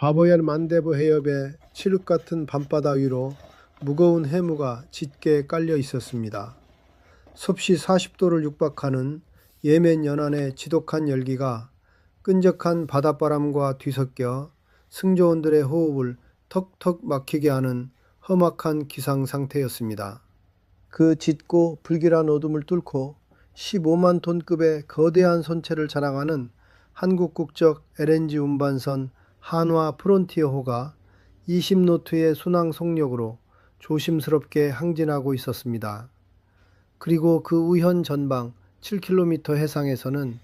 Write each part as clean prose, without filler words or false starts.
바보얄 만대부 해협의 칠흑 같은 밤바다 위로 무거운 해무가 짙게 깔려 있었습니다. 섭씨 40도를 육박하는 예멘 연안의 지독한 열기가 끈적한 바닷바람과 뒤섞여 승조원들의 호흡을 턱턱 막히게 하는 험악한 기상 상태였습니다. 그 짙고 불길한 어둠을 뚫고 15만 톤급의 거대한 선체를 자랑하는 한국 국적 LNG 운반선 한화 프론티어호가 20노트의 순항 속력으로 조심스럽게 항진하고 있었습니다. 그리고 그 우현 전방 7km 해상에서는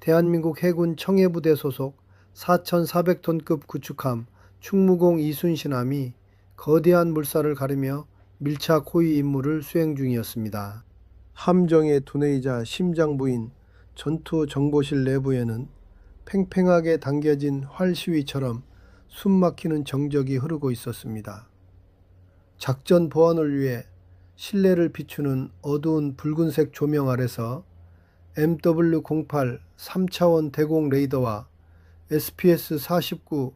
대한민국 해군 청해부대 소속 4,400톤급 구축함 충무공 이순신함이 거대한 물살을 가르며 밀착 호위 임무를 수행 중이었습니다. 함정의 두뇌이자 심장부인 전투 정보실 내부에는 팽팽하게 당겨진 활시위처럼 숨막히는 정적이 흐르고 있었습니다. 작전 보안을 위해 실내를 비추는 어두운 붉은색 조명 아래서 MW08 3차원 대공 레이더와 SPS-49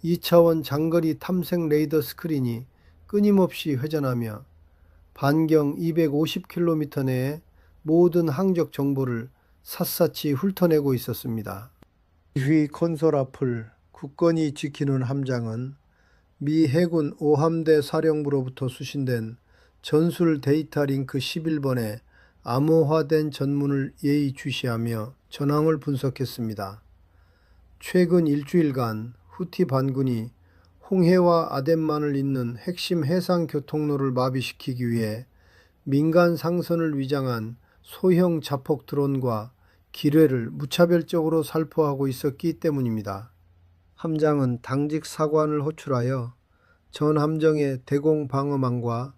2차원 장거리 탐색 레이더 스크린이 끊임없이 회전하며 반경 250km 내의 모든 항적 정보를 샅샅이 훑어내고 있었습니다. 지휘 콘솔 앞을 굳건히 지키는 함장은 미 해군 5함대 사령부로부터 수신된 전술 데이터 링크 11번의 암호화된 전문을 예의주시하며 전황을 분석했습니다. 최근 일주일간 후티 반군이 홍해와 아덴만을 잇는 핵심 해상 교통로를 마비시키기 위해 민간 상선을 위장한 소형 자폭 드론과 기뢰를 무차별적으로 살포하고 있었기 때문입니다. 함장은 당직 사관을 호출하여 전 함정의 대공 방어망과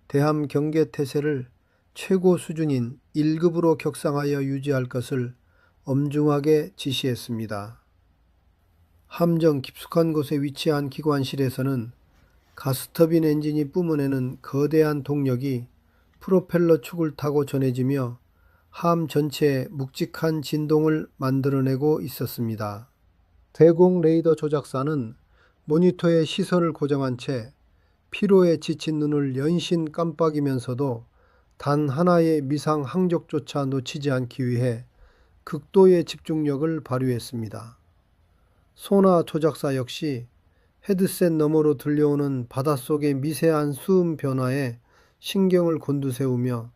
대함 경계 태세를 최고 수준인 1급으로 격상하여 유지할 것을 엄중하게 지시했습니다. 함정 깊숙한 곳에 위치한 기관실에서는 가스터빈 엔진이 뿜어내는 거대한 동력이 프로펠러 축을 타고 전해지며 함 전체에 묵직한 진동을 만들어내고 있었습니다. 대공 레이더 조작사는 모니터에 시선을 고정한 채 피로에 지친 눈을 연신 깜빡이면서도 단 하나의 미상 항적조차 놓치지 않기 위해 극도의 집중력을 발휘했습니다. 소나 조작사 역시 헤드셋 너머로 들려오는 바닷속의 미세한 수음 변화에 신경을 곤두세우며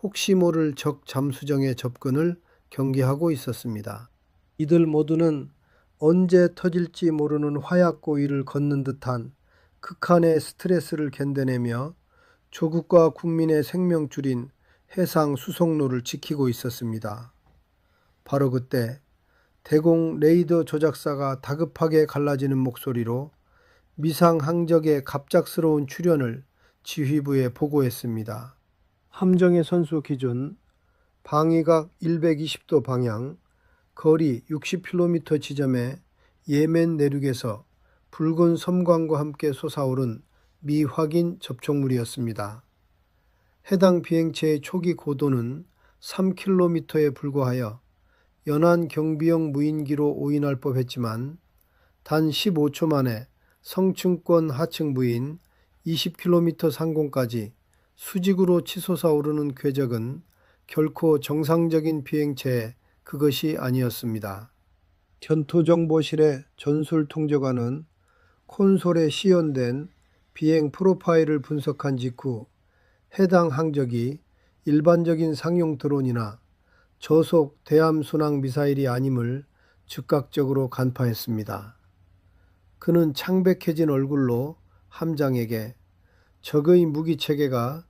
혹시 모를 적 잠수정의 접근을 경계하고 있었습니다. 이들 모두는 언제 터질지 모르는 화약고위를 걷는 듯한 극한의 스트레스를 견뎌내며 조국과 국민의 생명줄인 해상 수송로를 지키고 있었습니다. 바로 그때 대공 레이더 조작사가 다급하게 갈라지는 목소리로 미상 항적의 갑작스러운 출현을 지휘부에 보고했습니다. 함정의 선수 기준 방위각 120도 방향 거리 60km 지점에 예멘 내륙에서 붉은 섬광과 함께 솟아오른 미확인 접촉물이었습니다. 해당 비행체의 초기 고도는 3km에 불과하여 연안 경비용 무인기로 오인할 법했지만 단 15초 만에 성층권 하층 부인 20km 상공까지 수직으로 치솟아 오르는 궤적은 결코 정상적인 비행체의 그것이 아니었습니다. 전투정보실의 전술통제관은 콘솔에 시연된 비행 프로파일을 분석한 직후 해당 항적이 일반적인 상용 드론이나 저속 대함 순항 미사일이 아님을 즉각적으로 간파했습니다. 그는 창백해진 얼굴로 함장에게 적의 무기체계가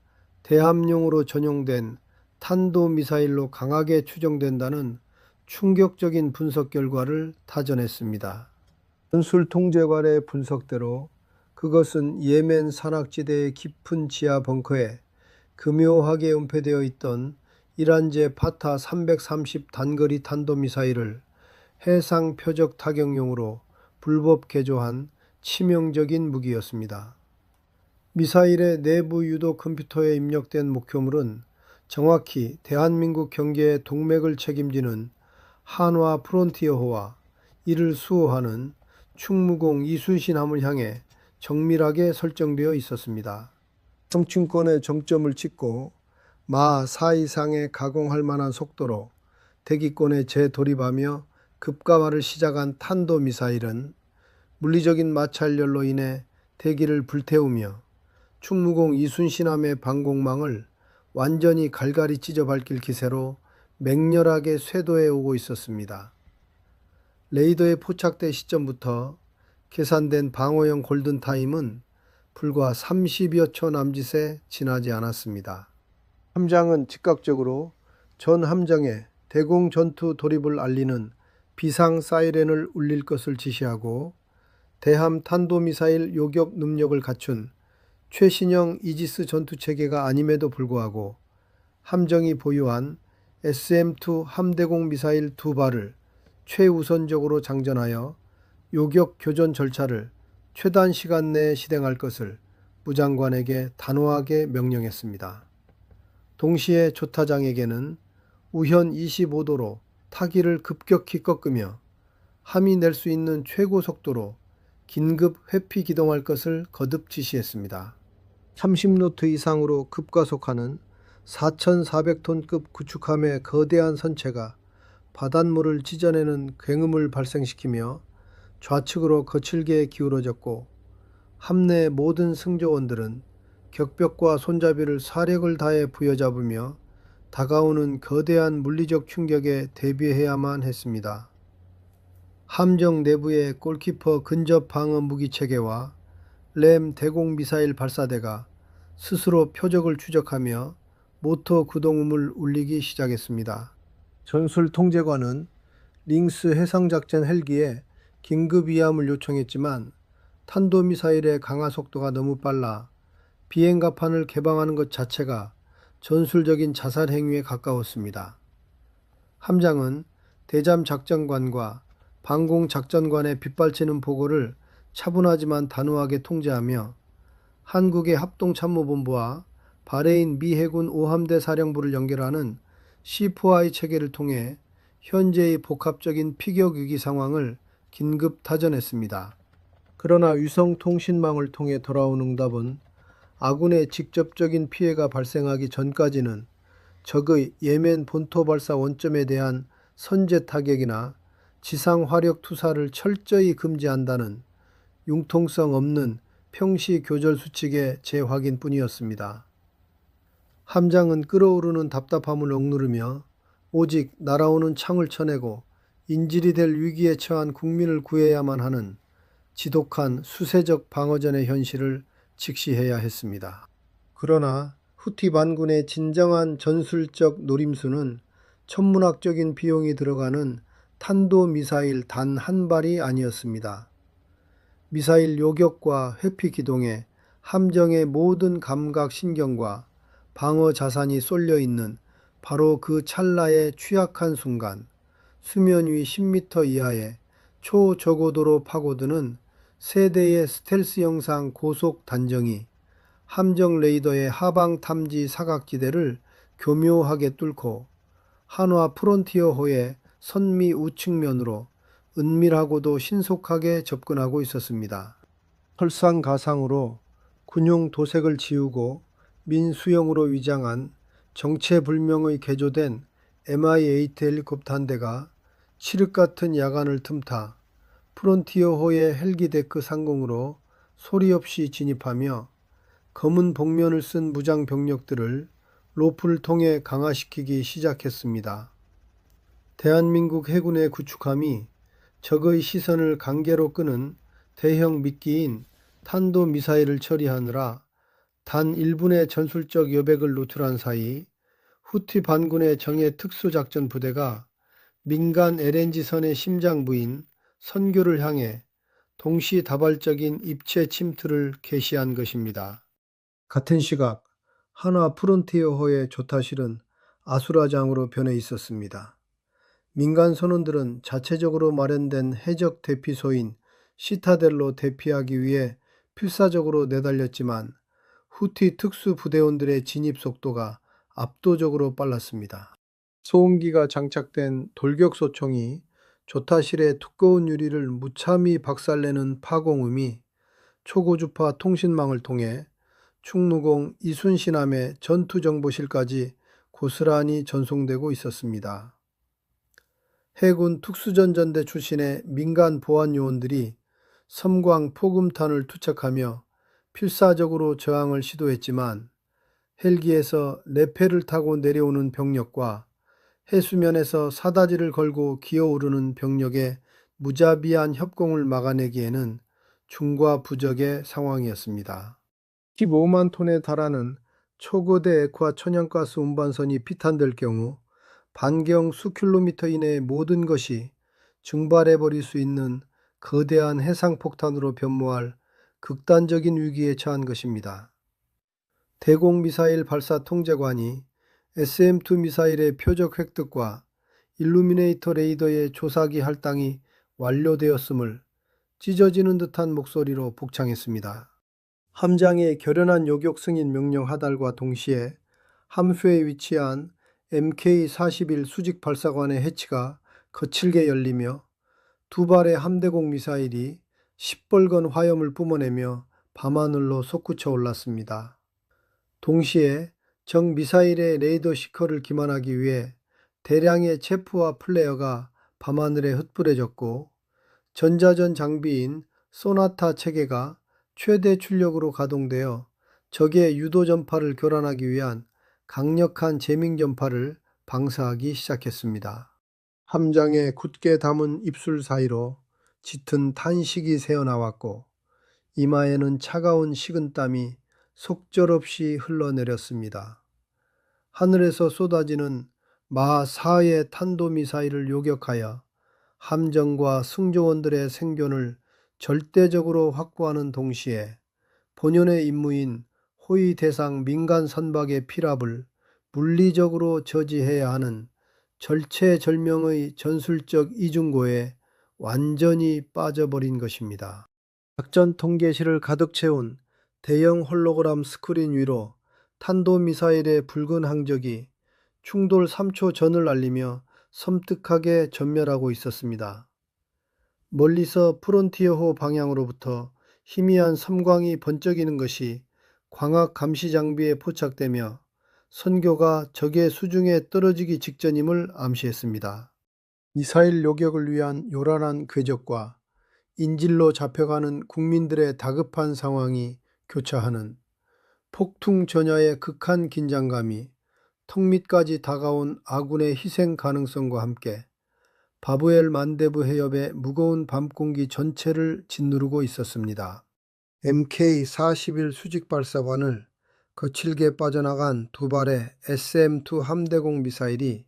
대함용으로 전용된 탄도미사일로 강하게 추정된다는 충격적인 분석 결과를 타전했습니다. 전술통제관의 분석대로 그것은 예멘 산악지대의 깊은 지하 벙커에 교묘하게 은폐되어 있던 이란제 파타 330 단거리 탄도미사일을 해상 표적 타격용으로 불법 개조한 치명적인 무기였습니다. 미사일의 내부 유도 컴퓨터에 입력된 목표물은 정확히 대한민국 경계의 동맥을 책임지는 한화 프론티어호와 이를 수호하는 충무공 이순신함을 향해 정밀하게 설정되어 있었습니다. 성층권의 정점을 찍고 마 4 이상의 가공할 만한 속도로 대기권에 재돌입하며 급가화를 시작한 탄도미사일은 물리적인 마찰열로 인해 대기를 불태우며 충무공 이순신함의 방공망을 완전히 갈갈이 찢어 밝힐 기세로 맹렬하게 쇄도해 오고 있었습니다. 레이더에 포착된 시점부터 계산된 방어용 골든타임은 불과 30여 초 남짓에 지나지 않았습니다. 함장은 즉각적으로 전 함정에 대공 전투 돌입을 알리는 비상 사이렌을 울릴 것을 지시하고 대함 탄도미사일 요격 능력을 갖춘 최신형 이지스 전투체계가 아님에도 불구하고 함정이 보유한 SM-2 함대공 미사일 2발을 최우선적으로 장전하여 요격 교전 절차를 최단 시간 내에 실행할 것을 무장관에게 단호하게 명령했습니다. 동시에 조타장에게는 우현 25도로 타기를 급격히 꺾으며 함이 낼 수 있는 최고 속도로 긴급 회피 기동할 것을 거듭 지시했습니다. 30노트 이상으로 급가속하는 4,400톤급 구축함의 거대한 선체가 바닷물을 찢어내는 굉음을 발생시키며 좌측으로 거칠게 기울어졌고 함내 모든 승조원들은 격벽과 손잡이를 사력을 다해 부여잡으며 다가오는 거대한 물리적 충격에 대비해야만 했습니다. 함정 내부의 골키퍼 근접 방어 무기 체계와 램 대공 미사일 발사대가 스스로 표적을 추적하며 모터 구동음을 울리기 시작했습니다. 전술 통제관은 링스 해상작전 헬기에 긴급 이함을 요청했지만 탄도미사일의 강화 속도가 너무 빨라 비행갑판을 개방하는 것 자체가 전술적인 자살 행위에 가까웠습니다. 함장은 대잠 작전관과 방공 작전관의 빗발치는 보고를 차분하지만 단호하게 통제하며 한국의 합동참모본부와 바레인 미 해군 5함대 사령부를 연결하는 C4I 체계를 통해 현재의 복합적인 피격 위기 상황을 긴급 타전했습니다. 그러나 위성통신망을 통해 돌아온 응답은 아군의 직접적인 피해가 발생하기 전까지는 적의 예멘 본토 발사 원점에 대한 선제 타격이나 지상 화력 투사를 철저히 금지한다는 융통성 없는 평시 교절 수칙의 재확인뿐이었습니다. 함장은 끓어오르는 답답함을 억누르며 오직 날아오는 창을 쳐내고 인질이 될 위기에 처한 국민을 구해야만 하는 지독한 수세적 방어전의 현실을 직시해야 했습니다. 그러나 후티 반군의 진정한 전술적 노림수는 천문학적인 비용이 들어가는 탄도미사일 단 한 발이 아니었습니다. 미사일 요격과 회피 기동에 함정의 모든 감각 신경과 방어 자산이 쏠려 있는 바로 그 찰나의 취약한 순간 수면 위 10m 이하의 초저고도로 파고드는 세대의 스텔스 영상 고속 단정이 함정 레이더의 하방 탐지 사각지대를 교묘하게 뚫고 한화 프론티어호의 선미 우측면으로 은밀하고도 신속하게 접근하고 있었습니다. 설상가상으로 군용 도색을 지우고 민수용으로 위장한 정체불명의 개조된 MI-8 헬리콥터 한 대가 칠흑 같은 야간을 틈타 프론티어호의 헬기데크 상공으로 소리 없이 진입하며 검은 복면을 쓴 무장 병력들을 로프를 통해 강화시키기 시작했습니다. 대한민국 해군의 구축함이 적의 시선을 강제로 끄는 대형 미끼인 탄도미사일을 처리하느라 단 1분의 전술적 여백을 노출한 사이 후티 반군의 정예 특수작전 부대가 민간 LNG선의 심장부인 선교를 향해 동시다발적인 입체 침투를 개시한 것입니다. 같은 시각 한화 프론티어호의 조타실은 아수라장으로 변해 있었습니다. 민간 선원들은 자체적으로 마련된 해적 대피소인 시타델로 대피하기 위해 필사적으로 내달렸지만 후티 특수부대원들의 진입 속도가 압도적으로 빨랐습니다. 소음기가 장착된 돌격소총이 조타실의 두꺼운 유리를 무참히 박살내는 파공음이 초고주파 통신망을 통해 충무공 이순신함의 전투정보실까지 고스란히 전송되고 있었습니다. 해군 특수전전대 출신의 민간 보안 요원들이 섬광 포금탄을 투척하며 필사적으로 저항을 시도했지만 헬기에서 레페를 타고 내려오는 병력과 해수면에서 사다지를 걸고 기어오르는 병력의 무자비한 협공을 막아내기에는 중과부적의 상황이었습니다. 15만 톤에 달하는 초거대 액화 천연가스 운반선이 피탄될 경우 반경 수킬로미터 이내의 모든 것이 증발해버릴 수 있는 거대한 해상폭탄으로 변모할 극단적인 위기에 처한 것입니다. 대공미사일 발사 통제관이 SM-2 미사일의 표적 획득과 일루미네이터 레이더의 조사기 할당이 완료되었음을 찢어지는 듯한 목소리로 복창했습니다. 함장의 결연한 요격 승인 명령 하달과 동시에 함수에 위치한 MK-41 수직 발사관의 해치가 거칠게 열리며 두 발의 함대공 미사일이 시뻘건 화염을 뿜어내며 밤하늘로 솟구쳐 올랐습니다. 동시에 적 미사일의 레이더 시커를 기만하기 위해 대량의 체프와 플레어가 밤하늘에 흩뿌려졌고 전자전 장비인 소나타 체계가 최대 출력으로 가동되어 적의 유도 전파를 교란하기 위한 강력한 제밍 전파를 방사하기 시작했습니다. 함장의 굳게 담은 입술 사이로 짙은 탄식이 새어나왔고 이마에는 차가운 식은땀이 속절없이 흘러내렸습니다. 하늘에서 쏟아지는 마 4의 탄도미사일을 요격하여 함정과 승조원들의 생존을 절대적으로 확보하는 동시에 본연의 임무인 호위 대상 민간 선박의 피랍을 물리적으로 저지해야 하는 절체절명의 전술적 이중고에 완전히 빠져버린 것입니다. 작전 통계실을 가득 채운 대형 홀로그램 스크린 위로 탄도미사일의 붉은 항적이 충돌 3초 전을 알리며 섬뜩하게 전멸하고 있었습니다. 멀리서 프론티어호 방향으로부터 희미한 섬광이 번쩍이는 것이 광학 감시 장비에 포착되며 선교가 적의 수중에 떨어지기 직전임을 암시했습니다. 미사일 요격을 위한 요란한 궤적과 인질로 잡혀가는 국민들의 다급한 상황이 교차하는 폭풍 전야의 극한 긴장감이 턱밑까지 다가온 아군의 희생 가능성과 함께 바브엘 만데부 해협의 무거운 밤공기 전체를 짓누르고 있었습니다. MK-41 수직 발사관을 거칠게 빠져나간 두 발의 SM-2 함대공 미사일이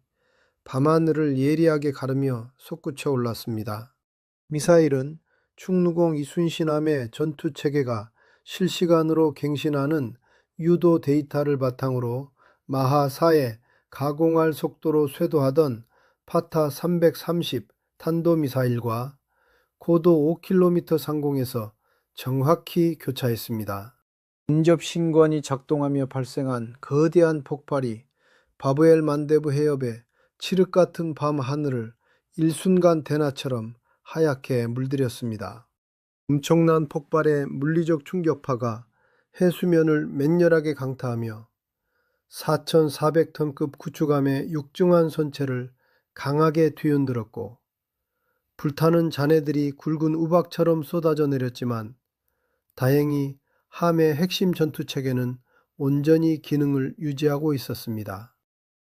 밤하늘을 예리하게 가르며 솟구쳐 올랐습니다. 미사일은 충무공 이순신함의 전투체계가 실시간으로 갱신하는 유도 데이터를 바탕으로 마하 4에 가공할 속도로 쇄도하던 파타 330 탄도미사일과 고도 5km 상공에서 정확히 교차했습니다. 인접신관이 작동하며 발생한 거대한 폭발이 바브엘 만데부 해협의 칠흑 같은 밤 하늘을 일순간 대나처럼 하얗게 물들였습니다. 엄청난 폭발의 물리적 충격파가 해수면을 맹렬하게 강타하며 4,400톤급 구축함의 육중한 선체를 강하게 뒤흔들었고 불타는 잔해들이 굵은 우박처럼 쏟아져 내렸지만 다행히 함의 핵심 전투체계는 온전히 기능을 유지하고 있었습니다.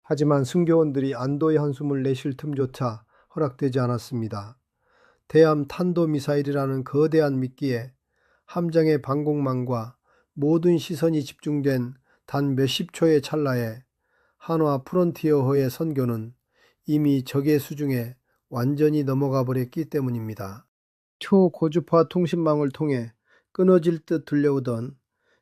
하지만 승교원들이 안도의 한숨을 내쉴 틈조차 허락되지 않았습니다. 대함 탄도미사일이라는 거대한 미끼에 함정의 방공망과 모든 시선이 집중된 단 몇십 초의 찰나에 한화 프론티어호의 선교는 이미 적의 수중에 완전히 넘어가 버렸기 때문입니다. 초고주파 통신망을 통해 끊어질 듯 들려오던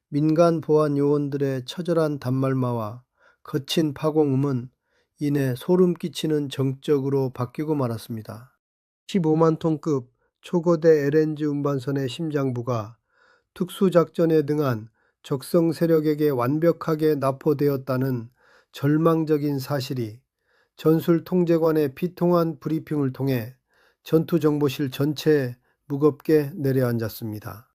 민간 보안 요원들의 처절한 단말마와 거친 파공음은 이내 소름 끼치는 정적으로 바뀌고 말았습니다. 15만 톤급 초거대 LNG 운반선의 심장부가 특수작전에 등한 적성 세력에게 완벽하게 납포되었다는 절망적인 사실이 전술 통제관의 비통한 브리핑을 통해 전투정보실 전체에 무겁게 내려앉았습니다.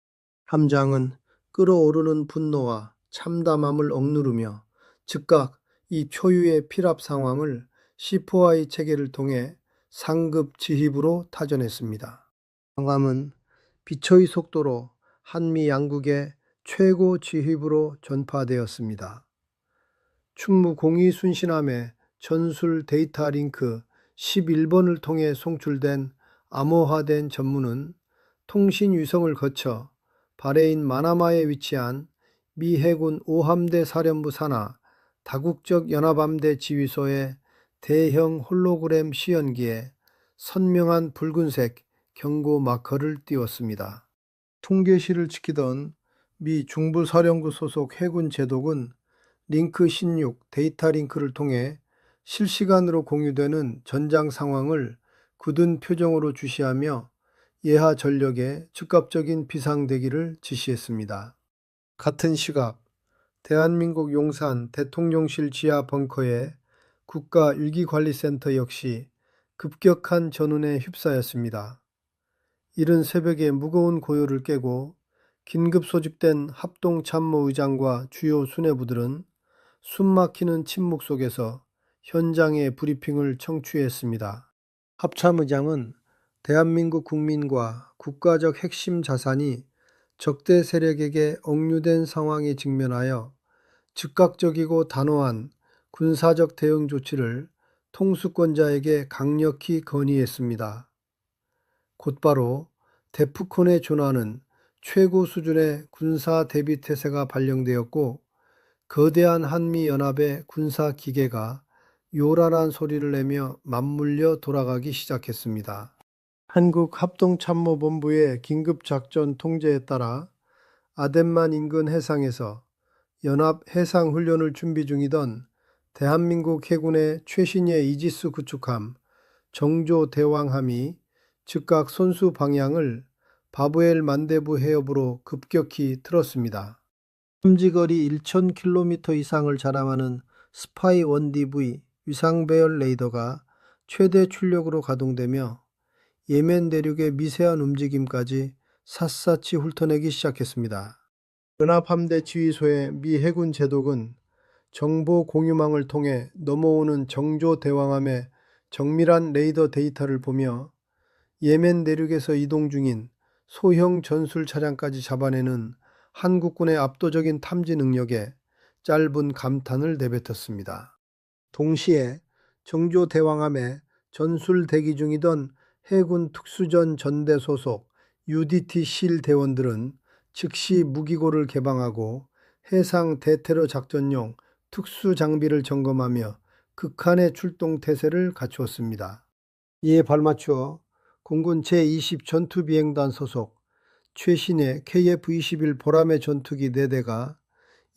함장은 끓어오르는 분노와 참담함을 억누르며 즉각 이 초유의 필압 상황을 C4I 체계를 통해 상급 지휘부로 타전했습니다. 상함은 빛의 속도로 한미 양국의 최고 지휘부로 전파되었습니다. 충무 공위 순신함의 전술 데이터 링크 11번을 통해 송출된 암호화된 전문은 통신 위성을 거쳐 바레인 마나마에 위치한 미 해군 5함대 사령부 산하 다국적 연합함대 지휘소의 대형 홀로그램 시연기에 선명한 붉은색 경고 마커를 띄웠습니다. 통계실을 지키던 미 중부사령부 소속 해군 제독은 링크 16 데이터 링크를 통해 실시간으로 공유되는 전장 상황을 굳은 표정으로 주시하며 예하 전력에 즉각적인 비상대기를 지시했습니다. 같은 시각 대한민국 용산 대통령실 지하 벙커의 국가일기관리센터 역시 급격한 전운에 휩싸였습니다. 이른 새벽에 무거운 고요를 깨고 긴급 소집된 합동참모의장과 주요 수뇌부들은 숨막히는 침묵 속에서 현장의 브리핑을 청취했습니다. 합참의장은 대한민국 국민과 국가적 핵심 자산이 적대 세력에게 억류된 상황에 직면하여 즉각적이고 단호한 군사적 대응 조치를 통수권자에게 강력히 건의했습니다. 곧바로 데프콘에 준하는 최고 수준의 군사 대비 태세가 발령되었고 거대한 한미연합의 군사 기계가 요란한 소리를 내며 맞물려 돌아가기 시작했습니다. 한국합동참모본부의 긴급작전 통제에 따라 아덴만 인근 해상에서 연합 해상훈련을 준비 중이던 대한민국 해군의 최신의 이지스 구축함 정조대왕함이 즉각 손수 방향을 바부엘 만대부 해협으로 급격히 틀었습니다. 탐지거리 1000km 이상을 자랑하는 스파이 1DV 위상배열 레이더가 최대 출력으로 가동되며 예멘 대륙의 미세한 움직임까지 샅샅이 훑어내기 시작했습니다. 연합함대 지휘소의 미 해군 제독은 정보 공유망을 통해 넘어오는 정조대왕함의 정밀한 레이더 데이터를 보며 예멘 내륙에서 이동 중인 소형 전술 차량까지 잡아내는 한국군의 압도적인 탐지 능력에 짧은 감탄을 내뱉었습니다. 동시에 정조대왕함의 전술 대기 중이던 해군 특수전 전대 소속 UDT 실 대원들은 즉시 무기고를 개방하고 해상 대테러 작전용 특수 장비를 점검하며 극한의 출동 태세를 갖추었습니다. 이에 발맞추어 공군 제20 전투비행단 소속 최신의 KF-21 보라매 전투기 4대가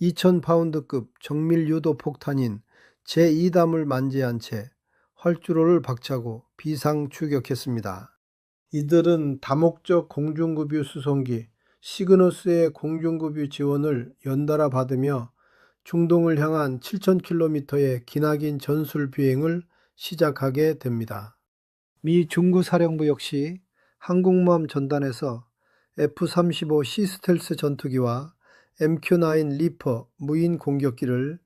2000파운드급 정밀 유도 폭탄인 제2담을 만재한 채 활주로를 박차고 비상 추격했습니다. 이들은 다목적 공중급유 수송기 시그너스의 공중급유 지원을 연달아 받으며 중동을 향한 7000km의 기나긴 전술 비행을 시작하게 됩니다. 미 중구사령부 역시 항공모함 전단에서 F-35 시스텔스 전투기와 MQ-9 리퍼 무인 공격기를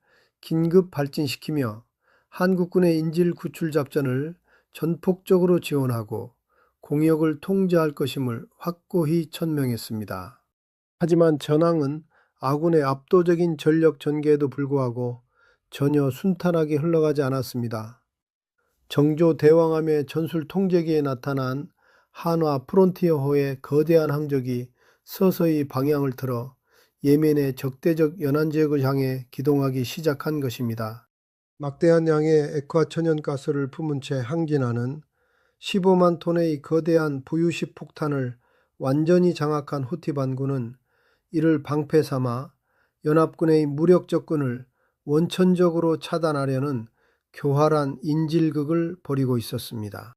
긴급 발진시키며 한국군의 인질 구출 작전을 전폭적으로 지원하고 공역을 통제할 것임을 확고히 천명했습니다. 하지만 전황은 아군의 압도적인 전력 전개에도 불구하고 전혀 순탄하게 흘러가지 않았습니다. 정조대왕함의 전술 통제기에 나타난 한화 프론티어호의 거대한 항적이 서서히 방향을 틀어 예멘의 적대적 연안지역을 향해 기동하기 시작한 것입니다. 막대한 양의 액화 천연가스를 품은 채 항진하는 15만 톤의 거대한 부유식 폭탄을 완전히 장악한 후티 반군은 이를 방패 삼아 연합군의 무력 접근을 원천적으로 차단하려는 교활한 인질극을 벌이고 있었습니다.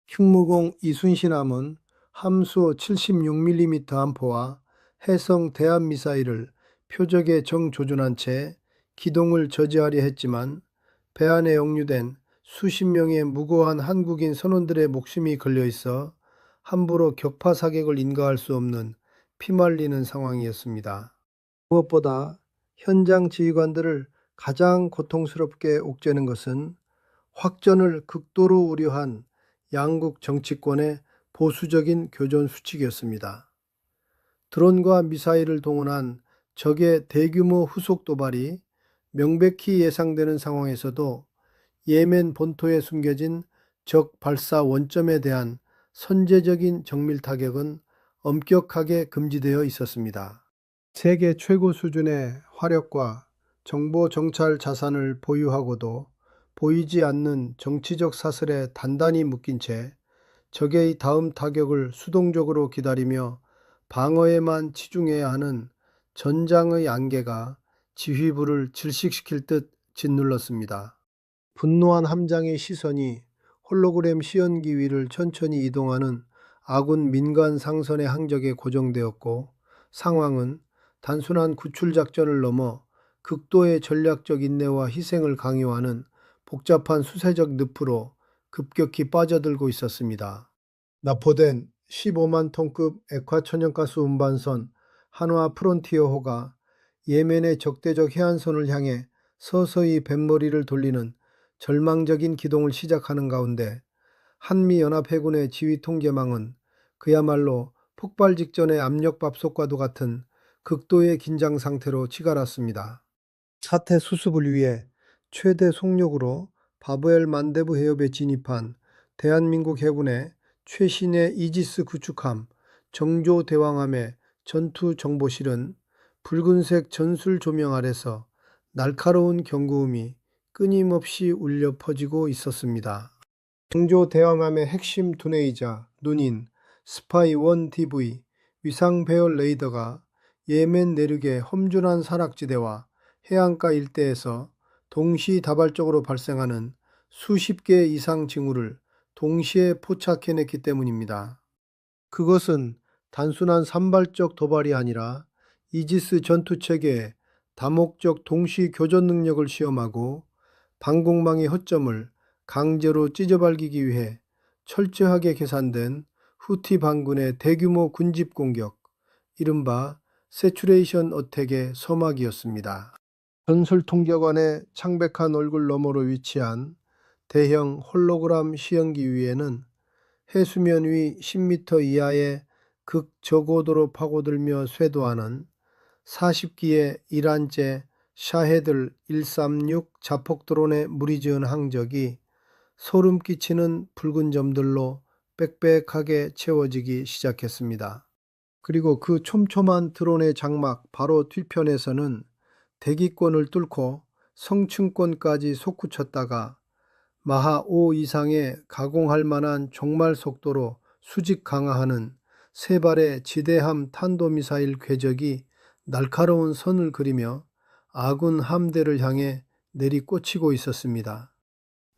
흉무공 이순신함은 함수 76mm 함포와 해성 대함미사일을 표적에 정조준한 채 기동을 저지하려 했지만 배 안에 억류된 수십 명의 무고한 한국인 선원들의 목숨이 걸려있어 함부로 격파 사격을 인가할 수 없는 피말리는 상황이었습니다. 무엇보다 현장 지휘관들을 가장 고통스럽게 옥죄는 것은 확전을 극도로 우려한 양국 정치권의 보수적인 교전 수칙이었습니다. 드론과 미사일을 동원한 적의 대규모 후속 도발이 명백히 예상되는 상황에서도 예멘 본토에 숨겨진 적 발사 원점에 대한 선제적인 정밀 타격은 엄격하게 금지되어 있었습니다. 세계 최고 수준의 화력과 정보 정찰 자산을 보유하고도 보이지 않는 정치적 사슬에 단단히 묶인 채 적의 다음 타격을 수동적으로 기다리며 방어에만 치중해야 하는 전장의 안개가 지휘부를 질식시킬 듯 짓눌렀습니다. 분노한 함장의 시선이 홀로그램 시연기 위를 천천히 이동하는 아군 민간 상선의 항적에 고정되었고, 상황은 단순한 구출 작전을 넘어 극도의 전략적 인내와 희생을 강요하는 복잡한 수세적 늪으로 급격히 빠져들고 있었습니다. 납포된 15만 톤급 액화 천연가스 운반선 한화 프론티어호가 예멘의 적대적 해안선을 향해 서서히 뱃머리를 돌리는 절망적인 기동을 시작하는 가운데 한미연합해군의 지휘 통제망은 그야말로 폭발 직전의 압력밥솥과도 같은 극도의 긴장 상태로 치갈았습니다. 사태 수습을 위해 최대 속력으로 바브엘 만데부 해협에 진입한 대한민국 해군의 최신의 이지스 구축함 정조대왕함의 전투정보실은 붉은색 전술 조명 아래서 날카로운 경고음이 끊임없이 울려 퍼지고 있었습니다. 정조대왕함의 핵심 두뇌이자 눈인 스파이-1 DV 위상 배열 레이더가 예멘 내륙의 험준한 산악지대와 해안가 일대에서 동시다발적으로 발생하는 수십 개 이상 징후를 동시에 포착해냈기 때문입니다. 그것은 단순한 산발적 도발이 아니라 이지스 전투체계의 다목적 동시 교전 능력을 시험하고 방공망의 허점을 강제로 찢어발기기 위해 철저하게 계산된 후티 반군의 대규모 군집 공격, 이른바 세츄레이션 어택의 서막이었습니다. 전술 통제관의 창백한 얼굴 너머로 위치한 대형 홀로그램 시연기 위에는 해수면 위 10m 이하의 극저고도로 파고들며 쇄도하는 40기의 이란제 샤헤들 136 자폭 드론의 무리지은 항적이 소름 끼치는 붉은 점들로 빽빽하게 채워지기 시작했습니다. 그리고 그 촘촘한 드론의 장막 바로 뒤편에서는 대기권을 뚫고 성층권까지 솟구쳤다가 마하 5 이상의 가공할 만한 종말 속도로 수직 강화하는 세 발의 지대함 탄도미사일 궤적이 날카로운 선을 그리며 아군 함대를 향해 내리꽂히고 있었습니다.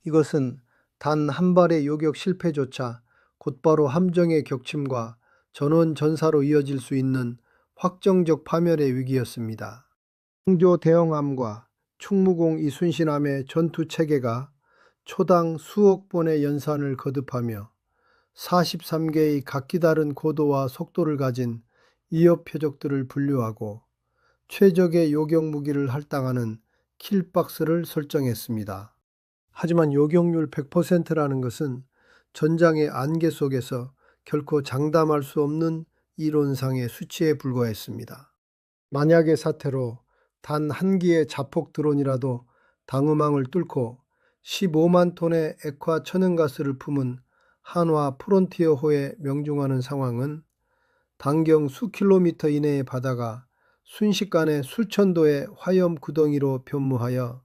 이것은 단 한 발의 요격 실패조차 곧바로 함정의 격침과 전원 전사로 이어질 수 있는 확정적 파멸의 위기였습니다. 홍조 대형함과 충무공 이순신함의 전투 체계가 초당 수억 번의 연산을 거듭하며 43개의 각기 다른 고도와 속도를 가진 이업 표적들을 분류하고 최적의 요격 무기를 할당하는 킬박스를 설정했습니다. 하지만 요격률 100%라는 것은 전장의 안개 속에서 결코 장담할 수 없는 이론상의 수치에 불과했습니다. 만약의 사태로 단 한 기의 자폭 드론이라도 당음항을 뚫고 15만 톤의 액화 천연가스를 품은 한화 프론티어호에 명중하는 상황은 단경 수킬로미터 이내의 바다가 순식간에 수천도의 화염 구덩이로 변모하여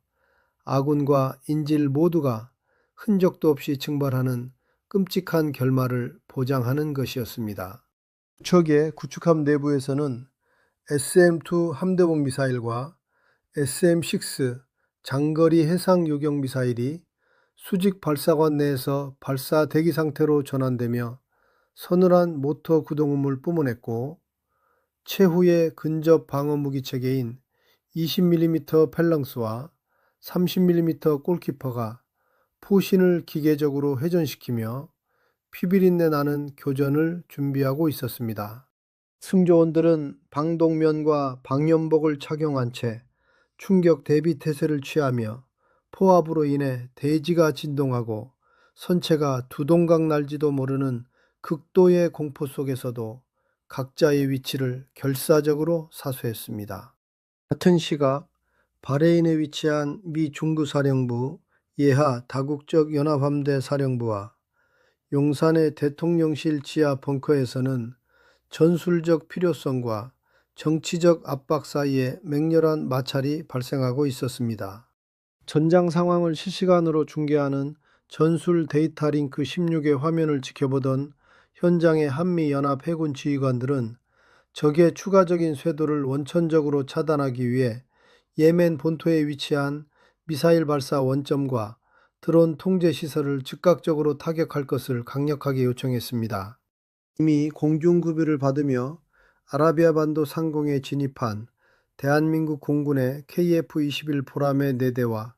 아군과 인질 모두가 흔적도 없이 증발하는 끔찍한 결말을 보장하는 것이었습니다. 적의 구축함 내부에서는 SM-2 함대복 미사일과 SM-6 장거리 해상 요격 미사일이 수직 발사관 내에서 발사 대기 상태로 전환되며 서늘한 모터 구동음을 뿜어냈고, 최후의 근접 방어 무기 체계인 20mm 펠랑스와 30mm 골키퍼가 포신을 기계적으로 회전시키며 피비린내 나는 교전을 준비하고 있었습니다. 승조원들은 방독면과 방염복을 착용한 채 충격 대비 태세를 취하며 포압으로 인해 대지가 진동하고 선체가 두동강 날지도 모르는 극도의 공포 속에서도 각자의 위치를 결사적으로 사수했습니다. 같은 시각 바레인에 위치한 미 중부사령부 예하 다국적 연합함대 사령부와 용산의 대통령실 지하 벙커에서는 전술적 필요성과 정치적 압박 사이에 맹렬한 마찰이 발생하고 있었습니다. 전장 상황을 실시간으로 중계하는 전술 데이터 링크 16의 화면을 지켜보던 현장의 한미연합 해군 지휘관들은 적의 추가적인 쇄도를 원천적으로 차단하기 위해 예멘 본토에 위치한 미사일 발사 원점과 드론 통제 시설을 즉각적으로 타격할 것을 강력하게 요청했습니다. 이미 공중급유를 받으며 아라비아 반도 상공에 진입한 대한민국 공군의 KF-21 보람의 4대와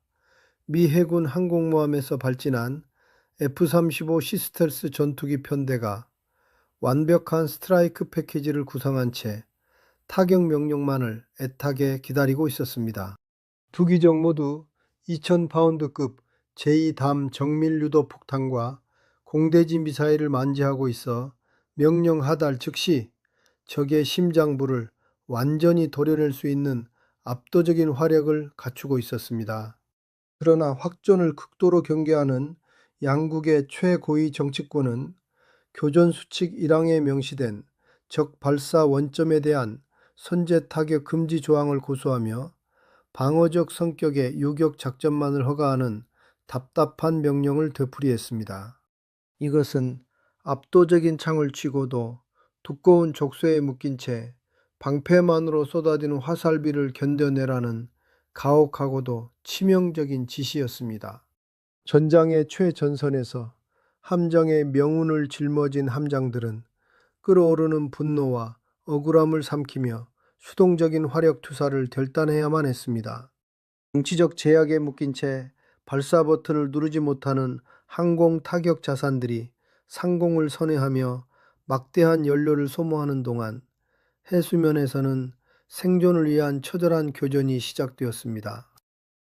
미 해군 항공모함에서 발진한 F-35 시스텔스 전투기 편대가 완벽한 스트라이크 패키지를 구성한 채 타격 명령만을 애타게 기다리고 있었습니다. 두 기종 모두 2000파운드급 제2담 정밀 유도 폭탄과 공대지 미사일을 만지하고 있어 명령 하달 즉시 적의 심장부를 완전히 도려낼 수 있는 압도적인 화력을 갖추고 있었습니다. 그러나 확전을 극도로 경계하는 양국의 최고위 정치권은 교전 수칙 1항에 명시된 적 발사 원점에 대한 선제 타격 금지 조항을 고수하며 방어적 성격의 요격 작전만을 허가하는 답답한 명령을 되풀이했습니다. 이것은 압도적인 창을 쥐고도 두꺼운 족쇄에 묶인 채 방패만으로 쏟아지는 화살비를 견뎌내라는 가혹하고도 치명적인 지시였습니다. 전장의 최전선에서 함정의 명운을 짊어진 함장들은 끓어오르는 분노와 억울함을 삼키며 수동적인 화력 투사를 결단해야만 했습니다. 정치적 제약에 묶인 채 발사 버튼을 누르지 못하는 항공 타격 자산들이 상공을 선회하며 막대한 연료를 소모하는 동안 해수면에서는 생존을 위한 처절한 교전이 시작되었습니다.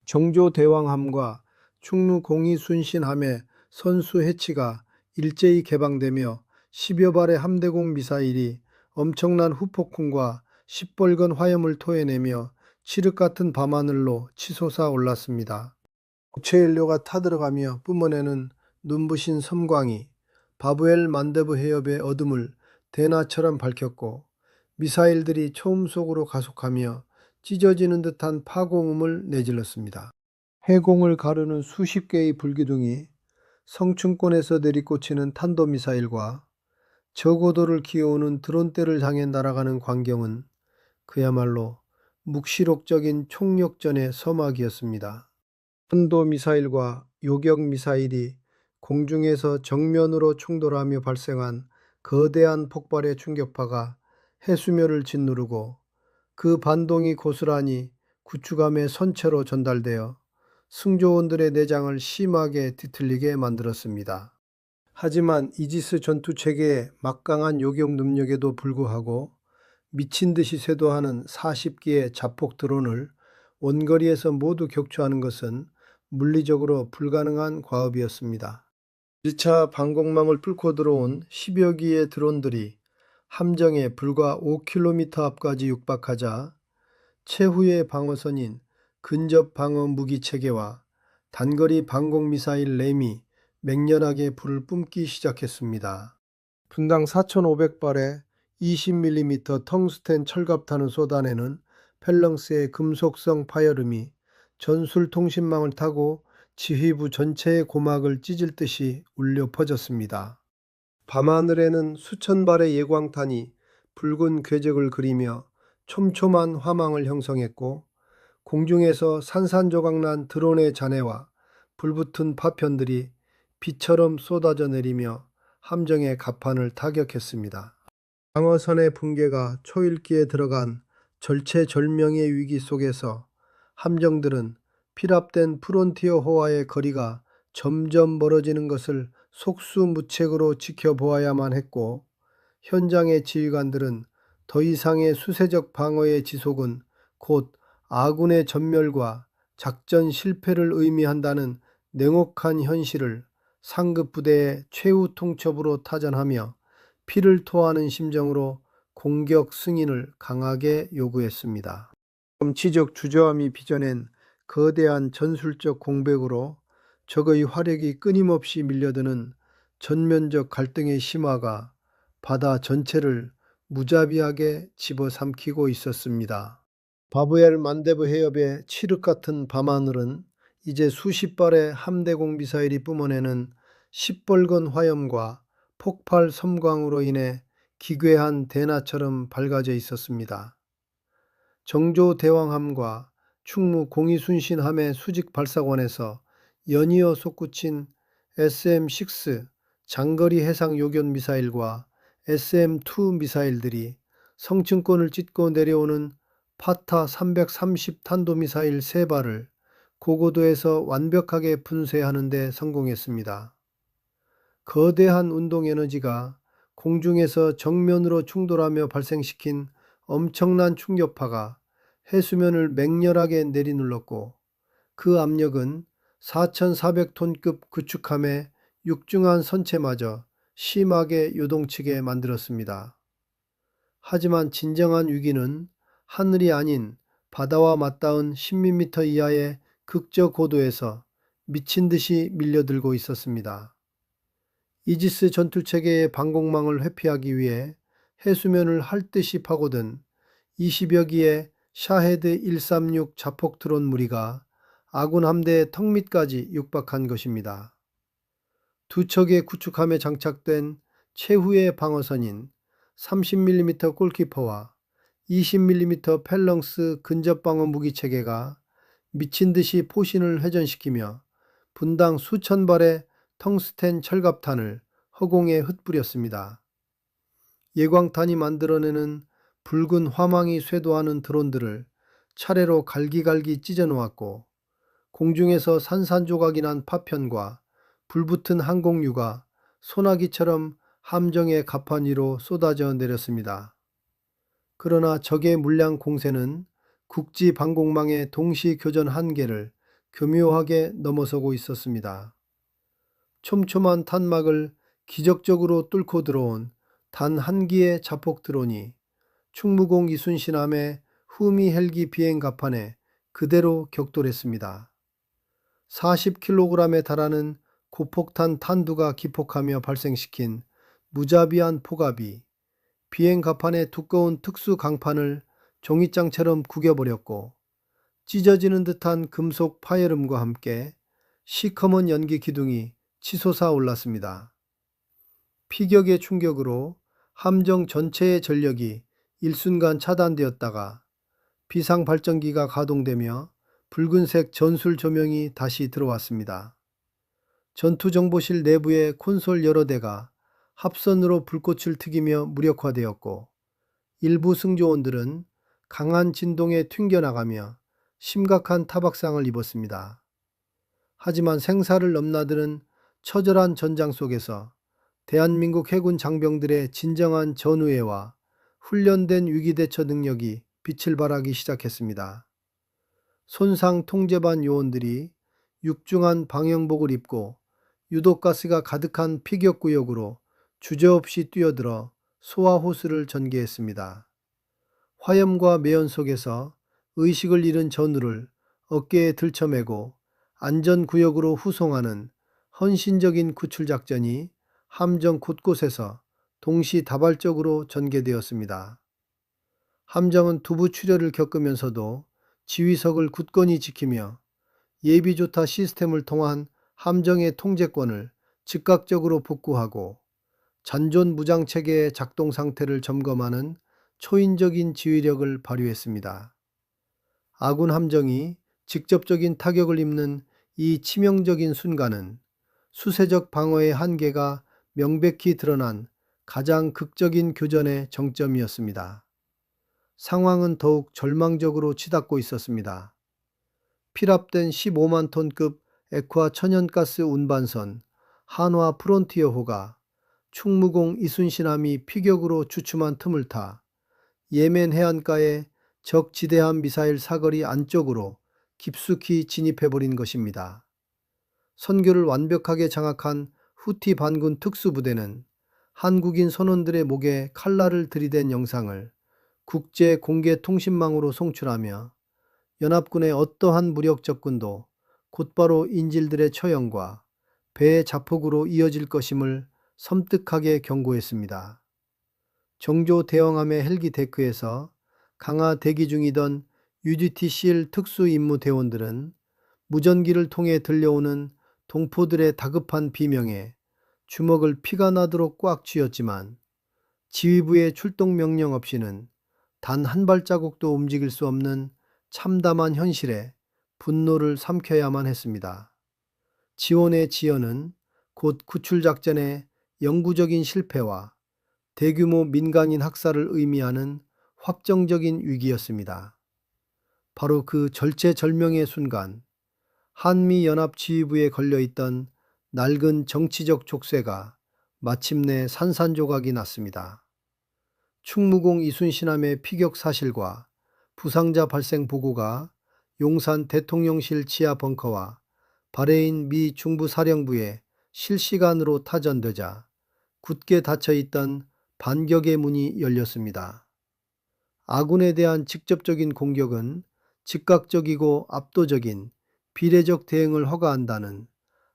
정조대왕함과 충무공이순신함의 선수 해치가 일제히 개방되며 10여 발의 함대공 미사일이 엄청난 후폭풍과 시뻘건 화염을 토해내며 칠흑 같은 밤하늘로 치솟아 올랐습니다. 고체연료가 타들어가며 뿜어내는 눈부신 섬광이 바브엘 만데브 해협의 어둠을 대나처럼 밝혔고 미사일들이 초음속으로 가속하며 찢어지는 듯한 파공음을 내질렀습니다. 해공을 가르는 수십 개의 불기둥이 성층권에서 내리꽂히는 탄도미사일과 저고도를 기어오는 드론대를 향해 날아가는 광경은 그야말로 묵시록적인 총력전의 서막이었습니다. 탄도미사일과 요격미사일이 공중에서 정면으로 충돌하며 발생한 거대한 폭발의 충격파가 해수면을 짓누르고 그 반동이 고스란히 구축함의 선체로 전달되어 승조원들의 내장을 심하게 뒤틀리게 만들었습니다. 하지만 이지스 전투체계의 막강한 요격 능력에도 불구하고 미친 듯이 쇄도하는 40기의 자폭 드론을 원거리에서 모두 격추하는 것은 물리적으로 불가능한 과업이었습니다. 1차 방공망을 뚫고 들어온 10여 기의 드론들이 함정에 불과 5km 앞까지 육박하자 최후의 방어선인 근접 방어 무기 체계와 단거리 방공 미사일 램이 맹렬하게 불을 뿜기 시작했습니다. 분당 4,500발의 20mm 텅스텐 철갑탄을 쏟아내는 펠렁스의 금속성 파열음이 전술 통신망을 타고 지휘부 전체의 고막을 찢을 듯이 울려 퍼졌습니다. 밤하늘에는 수천 발의 예광탄이 붉은 궤적을 그리며 촘촘한 화망을 형성했고 공중에서 산산조각난 드론의 잔해와 불붙은 파편들이 비처럼 쏟아져 내리며 함정의 갑판을 타격했습니다. 방어선의 붕괴가 초읽기에 들어간 절체절명의 위기 속에서 함정들은 필압된 프론티어 호와의 거리가 점점 멀어지는 것을 속수무책으로 지켜보아야만 했고, 현장의 지휘관들은 더 이상의 수세적 방어의 지속은 곧 아군의 전멸과 작전 실패를 의미한다는 냉혹한 현실을 상급 부대의 최후 통첩으로 타전하며 피를 토하는 심정으로 공격 승인을 강하게 요구했습니다. 정치적 주저함이 빚어낸 거대한 전술적 공백으로 적의 화력이 끊임없이 밀려드는 전면적 갈등의 심화가 바다 전체를 무자비하게 집어삼키고 있었습니다. 바브엘 만데브 해협의 칠흑 같은 밤하늘은 이제 수십 발의 함대공 미사일이 뿜어내는 시뻘건 화염과 폭발 섬광으로 인해 기괴한 대나처럼 밝아져 있었습니다. 정조대왕함과 충무 공이순신함의 수직 발사관에서 연이어 솟구친 SM-6 장거리 해상 요격 미사일과 SM-2 미사일들이 성층권을 찢고 내려오는 파타 330 탄도미사일 3발을 고고도에서 완벽하게 분쇄하는 데 성공했습니다. 거대한 운동 에너지가 공중에서 정면으로 충돌하며 발생시킨 엄청난 충격파가 해수면을 맹렬하게 내리눌렀고, 그 압력은 4,400톤급 구축함의 육중한 선체마저 심하게 요동치게 만들었습니다. 하지만 진정한 위기는 하늘이 아닌 바다와 맞닿은 10mm 이하의 극저 고도에서 미친 듯이 밀려들고 있었습니다. 이지스 전투체계의 방공망을 회피하기 위해 해수면을 핥듯이 파고든 20여 기의 샤헤드 136 자폭 드론 무리가 아군 함대의 턱 밑까지 육박한 것입니다. 두 척의 구축함에 장착된 최후의 방어선인 30mm 골키퍼와 20mm 펠렁스 근접방어 무기체계가 미친 듯이 포신을 회전시키며 분당 수천 발의 텅스텐 철갑탄을 허공에 흩뿌렸습니다. 예광탄이 만들어내는 붉은 화망이 쇄도하는 드론들을 차례로 갈기갈기 찢어놓았고, 공중에서 산산조각이 난 파편과 불붙은 항공유가 소나기처럼 함정의 갑판 위로 쏟아져 내렸습니다. 그러나 적의 물량 공세는 국지 방공망의 동시 교전 한계를 교묘하게 넘어서고 있었습니다. 촘촘한 탄막을 기적적으로 뚫고 들어온 단 한 기의 자폭 드론이 충무공 이순신함의 후미 헬기 비행 갑판에 그대로 격돌했습니다. 40kg에 달하는 고폭탄 탄두가 기폭하며 발생시킨 무자비한 폭압이 비행 갑판의 두꺼운 특수 강판을 종이장처럼 구겨버렸고, 찢어지는 듯한 금속 파열음과 함께 시커먼 연기 기둥이 치솟아 올랐습니다. 피격의 충격으로 함정 전체의 전력이 일순간 차단되었다가 비상 발전기가 가동되며 붉은색 전술 조명이 다시 들어왔습니다. 전투정보실 내부의 콘솔 여러 대가 합선으로 불꽃을 튀기며 무력화되었고, 일부 승조원들은 강한 진동에 튕겨나가며 심각한 타박상을 입었습니다. 하지만 생사를 넘나드는 처절한 전장 속에서 대한민국 해군 장병들의 진정한 전우애와 훈련된 위기대처 능력이 빛을 발하기 시작했습니다. 손상 통제반 요원들이 육중한 방형복을 입고 유독가스가 가득한 피격구역으로 주저없이 뛰어들어 소화호수를 전개했습니다. 화염과 매연 속에서 의식을 잃은 전우를 어깨에 들쳐매고 안전구역으로 후송하는 헌신적인 구출작전이 함정 곳곳에서 동시다발적으로 전개되었습니다. 함정은 두부 출혈을 겪으면서도 지휘석을 굳건히 지키며 예비조타 시스템을 통한 함정의 통제권을 즉각적으로 복구하고 잔존 무장체계의 작동 상태를 점검하는 초인적인 지휘력을 발휘했습니다. 아군 함정이 직접적인 타격을 입는 이 치명적인 순간은 수세적 방어의 한계가 명백히 드러난 가장 극적인 교전의 정점이었습니다. 상황은 더욱 절망적으로 치닫고 있었습니다. 필압된 15만 톤급 액화 천연가스 운반선, 한화 프론티어호가 충무공 이순신함이 피격으로 주춤한 틈을 타 예멘 해안가에 적 지대함 미사일 사거리 안쪽으로 깊숙이 진입해버린 것입니다. 선교를 완벽하게 장악한 후티 반군 특수부대는 한국인 선원들의 목에 칼날을 들이댄 영상을 국제 공개 통신망으로 송출하며 연합군의 어떠한 무력 접근도 곧바로 인질들의 처형과 배의 자폭으로 이어질 것임을 섬뜩하게 경고했습니다. 정조 대왕함의 헬기 데크에서 강하 대기 중이던 UDT-CL 특수임무대원들은 무전기를 통해 들려오는 동포들의 다급한 비명에 주먹을 피가 나도록 꽉 쥐었지만 지휘부의 출동 명령 없이는 단 한 발자국도 움직일 수 없는 참담한 현실에 분노를 삼켜야만 했습니다. 지원의 지연은 곧 구출작전의 영구적인 실패와 대규모 민간인 학살을 의미하는 확정적인 위기였습니다. 바로 그 절체절명의 순간 한미연합지휘부에 걸려있던 낡은 정치적 족쇄가 마침내 산산조각이 났습니다. 충무공 이순신함의 피격 사실과 부상자 발생 보고가 용산 대통령실 지하 벙커와 바레인 미 중부사령부에 실시간으로 타전되자 굳게 닫혀있던 반격의 문이 열렸습니다. 아군에 대한 직접적인 공격은 즉각적이고 압도적인 비례적 대응을 허가한다는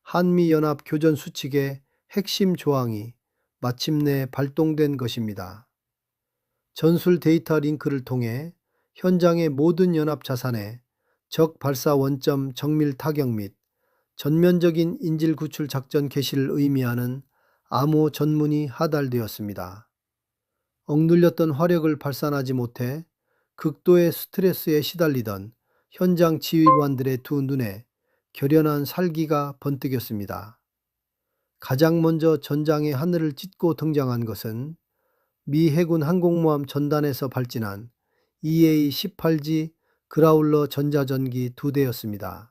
한미연합 교전수칙의 핵심 조항이 마침내 발동된 것입니다. 전술 데이터 링크를 통해 현장의 모든 연합 자산에 적 발사 원점 정밀 타격 및 전면적인 인질 구출 작전 개시를 의미하는 암호 전문이 하달되었습니다. 억눌렸던 화력을 발산하지 못해 극도의 스트레스에 시달리던 현장 지휘관들의 두 눈에 결연한 살기가 번뜩였습니다. 가장 먼저 전장의 하늘을 찢고 등장한 것은 미 해군 항공모함 전단에서 발진한 EA-18G 그라울러 전자전기 2대였습니다.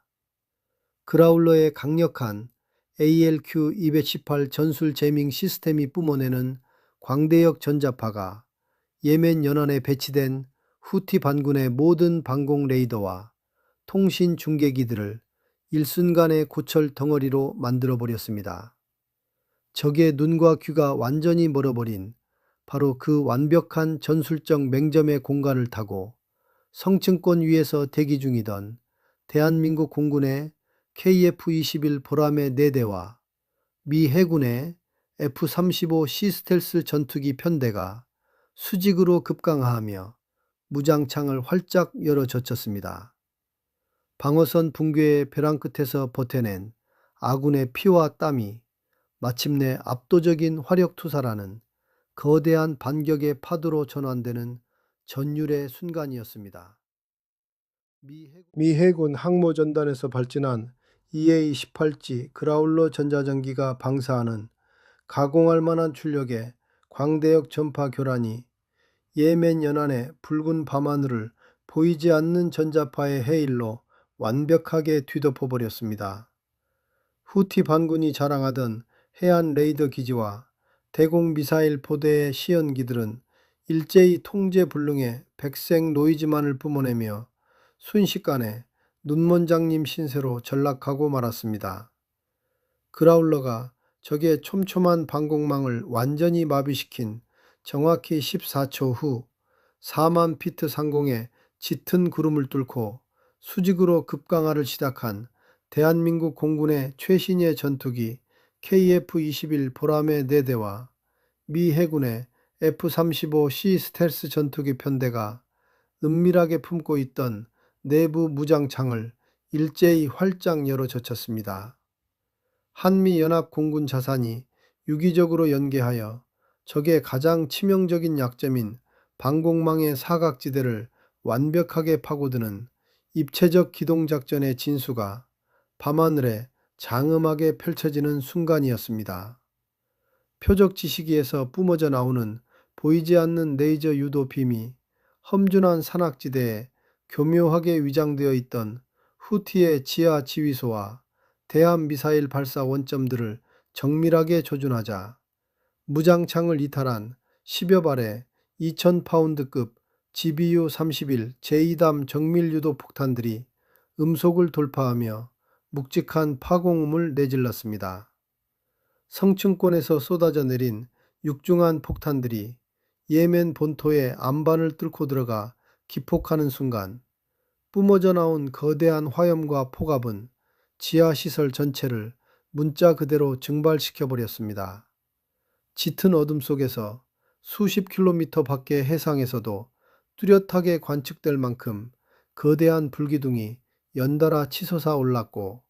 그라울러의 강력한 ALQ-218 전술 제밍 시스템이 뿜어내는 광대역 전자파가 예멘 연안에 배치된 후티 반군의 모든 방공 레이더와 통신 중계기들을 일순간에 고철 덩어리로 만들어버렸습니다. 적의 눈과 귀가 완전히 멀어버린 바로 그 완벽한 전술적 맹점의 공간을 타고 성층권 위에서 대기 중이던 대한민국 공군의 KF-21 보람의 4대와 미 해군의 F-35C 스텔스 전투기 편대가 수직으로 급강하하며 무장창을 활짝 열어 젖혔습니다. 방어선 붕괴의 벼랑 끝에서 버텨낸 아군의 피와 땀이 마침내 압도적인 화력투사라는 거대한 반격의 파도로 전환되는 전율의 순간이었습니다. 미 해군 항모전단에서 발진한 EA-18G 그라울러 전자전기가 방사하는 가공할 만한 출력의 광대역 전파 교란이 예멘 연안의 붉은 밤하늘을 보이지 않는 전자파의 해일로 완벽하게 뒤덮어 버렸습니다. 후티 반군이 자랑하던 해안 레이더 기지와 대공 미사일 포대의 시연기들은 일제히 통제 불능의 백색 노이즈만을 뿜어내며 순식간에 눈먼장님 신세로 전락하고 말았습니다. 그라울러가 적의 촘촘한 방공망을 완전히 마비시킨 정확히 14초 후 4만 피트 상공에 짙은 구름을 뚫고 수직으로 급강하를 시작한 대한민국 공군의 최신의 전투기 KF-21 보람의 4대와 미 해군의 F-35C 스텔스 전투기 편대가 은밀하게 품고 있던 내부 무장창을 일제히 활짝 열어 젖혔습니다. 한미연합 공군 자산이 유기적으로 연계하여 적의 가장 치명적인 약점인 방공망의 사각지대를 완벽하게 파고드는 입체적 기동작전의 진수가 밤하늘에 장엄하게 펼쳐지는 순간이었습니다. 표적 지시기에서 뿜어져 나오는 보이지 않는 레이저 유도 빔이 험준한 산악지대에 교묘하게 위장되어 있던 후티의 지하 지휘소와 대함미사일 발사 원점들을 정밀하게 조준하자 무장창을 이탈한 10여 발의 2000파운드급 GBU-31 제2담 정밀유도 폭탄들이 음속을 돌파하며 묵직한 파공음을 내질렀습니다. 성층권에서 쏟아져 내린 육중한 폭탄들이 예멘 본토의 안반을 뚫고 들어가 기폭하는 순간 뿜어져 나온 거대한 화염과 폭압은 지하시설 전체를 문자 그대로 증발시켜버렸습니다. 짙은 어둠 속에서 수십 킬로미터 밖의 해상에서도 뚜렷하게 관측될 만큼 거대한 불기둥이 연달아 치솟아 올랐고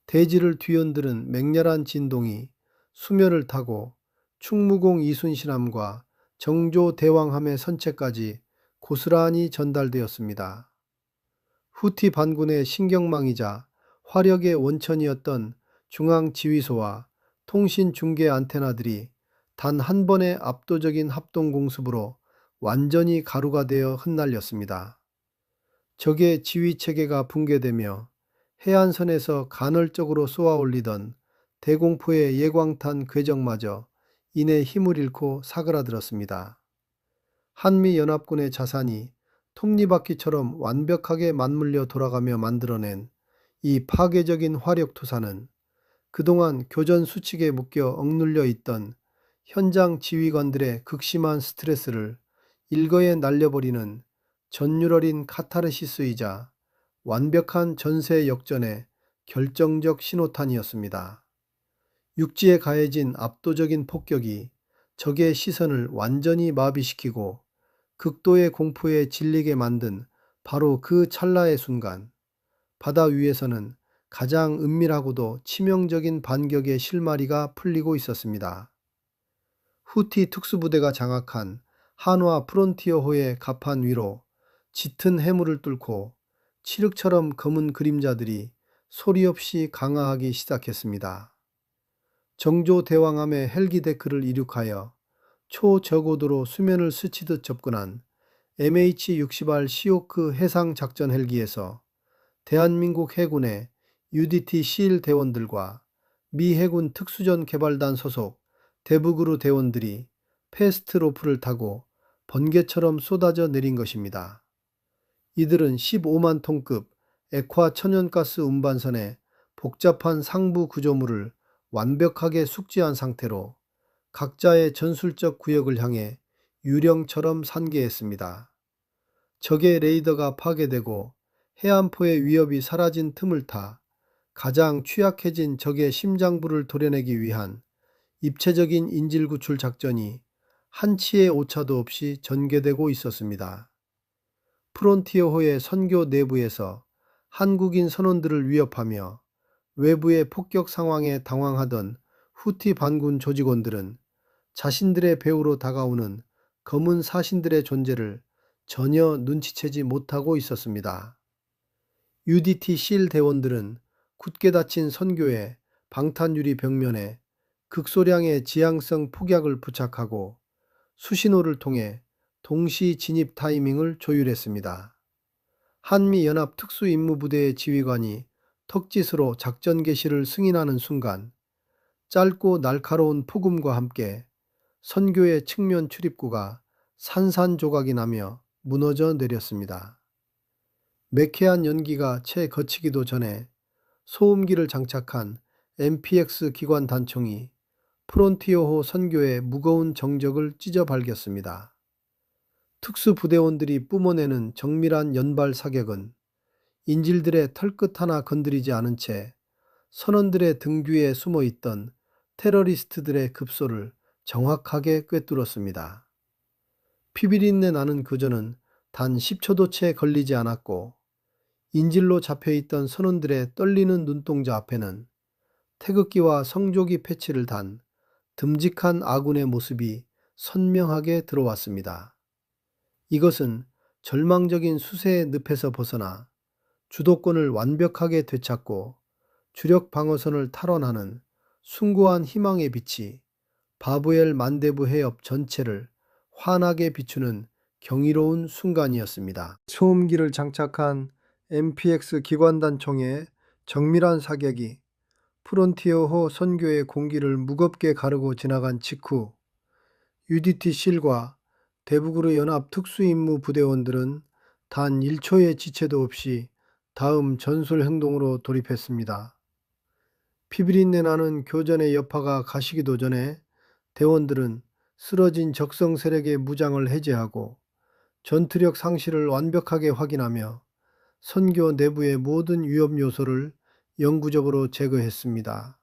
대지를 뒤흔드는 맹렬한 진동이 수면을 타고 충무공 이순신함과 정조대왕함의 선체까지 고스란히 전달되었습니다. 후티 반군의 신경망이자 화력의 원천이었던 중앙지휘소와 통신중계 안테나들이 단 한 번의 압도적인 합동공습으로 완전히 가루가 되어 흩날렸습니다. 적의 지휘체계가 붕괴되며 해안선에서 간헐적으로 쏘아올리던 대공포의 예광탄 궤적마저 이내 힘을 잃고 사그라들었습니다. 한미연합군의 자산이 톱니바퀴처럼 완벽하게 맞물려 돌아가며 만들어낸 이 파괴적인 화력투사는 그동안 교전 수칙에 묶여 억눌려 있던 현장 지휘관들의 극심한 스트레스를 일거에 날려버리는 전율어린 카타르시스이자 완벽한 전세 역전의 결정적 신호탄이었습니다. 육지에 가해진 압도적인 폭격이 적의 시선을 완전히 마비시키고 극도의 공포에 질리게 만든 바로 그 찰나의 순간, 바다 위에서는 가장 은밀하고도 치명적인 반격의 실마리가 풀리고 있었습니다. 후티 특수부대가 장악한 한화 프론티어호의 갑판 위로 짙은 해물을 뚫고 칠흑처럼 검은 그림자들이 소리 없이 강화하기 시작했습니다. 정조대왕함의 헬기데크를 이륙하여 초저고도로 수면을 스치듯 접근한 MH-60R 시호크 해상작전 헬기에서 대한민국 해군의 UDT 실 대원들과 미 해군 특수전 개발단 소속 대북으로 대원들이 패스트 로프를 타고 번개처럼 쏟아져 내린 것입니다. 이들은 15만 톤급 액화 천연가스 운반선의 복잡한 상부 구조물을 완벽하게 숙지한 상태로 각자의 전술적 구역을 향해 유령처럼 산계했습니다. 적의 레이더가 파괴되고 해안포의 위협이 사라진 틈을 타 가장 취약해진 적의 심장부를 도려내기 위한 입체적인 인질구출 작전이 한치의 오차도 없이 전개되고 있었습니다. 프론티어호의 선교 내부에서 한국인 선원들을 위협하며 외부의 폭격 상황에 당황하던 후티 반군 조직원들은 자신들의 배후로 다가오는 검은 사신들의 존재를 전혀 눈치채지 못하고 있었습니다. UDT 실 대원들은 굳게 닫힌 선교의 방탄유리 벽면에 극소량의 지향성 폭약을 부착하고 수신호를 통해 동시 진입 타이밍을 조율했습니다. 한미연합 특수임무부대의 지휘관이 턱짓으로 작전 개시를 승인하는 순간 짧고 날카로운 폭음과 함께 선교의 측면 출입구가 산산조각이 나며 무너져 내렸습니다. 매캐한 연기가 채 거치기도 전에 소음기를 장착한 MPX 기관 단총이 프론티어호 선교의 무거운 정적을 찢어 발겼습니다. 특수부대원들이 뿜어내는 정밀한 연발 사격은 인질들의 털끝 하나 건드리지 않은 채 선원들의 등 뒤에 숨어있던 테러리스트들의 급소를 정확하게 꿰뚫었습니다. 피비린내 나는 교전은 단 10초도 채 걸리지 않았고 인질로 잡혀있던 선원들의 떨리는 눈동자 앞에는 태극기와 성조기 패치를 단 듬직한 아군의 모습이 선명하게 들어왔습니다. 이것은 절망적인 수세의 늪에서 벗어나 주도권을 완벽하게 되찾고 주력 방어선을 탈환하는 숭고한 희망의 빛이 바부엘 만대부 해협 전체를 환하게 비추는 경이로운 순간이었습니다. 소음기를 장착한 MPX 기관단총의 정밀한 사격이 프론티어호 선교의 공기를 무겁게 가르고 지나간 직후 UDT 실과 대북으로 연합 특수임무 부대원들은 단 1초의 지체도 없이 다음 전술 행동으로 돌입했습니다. 피비린내 나는 교전의 여파가 가시기도 전에 대원들은 쓰러진 적성 세력의 무장을 해제하고 전투력 상실을 완벽하게 확인하며 선교 내부의 모든 위험 요소를 영구적으로 제거했습니다.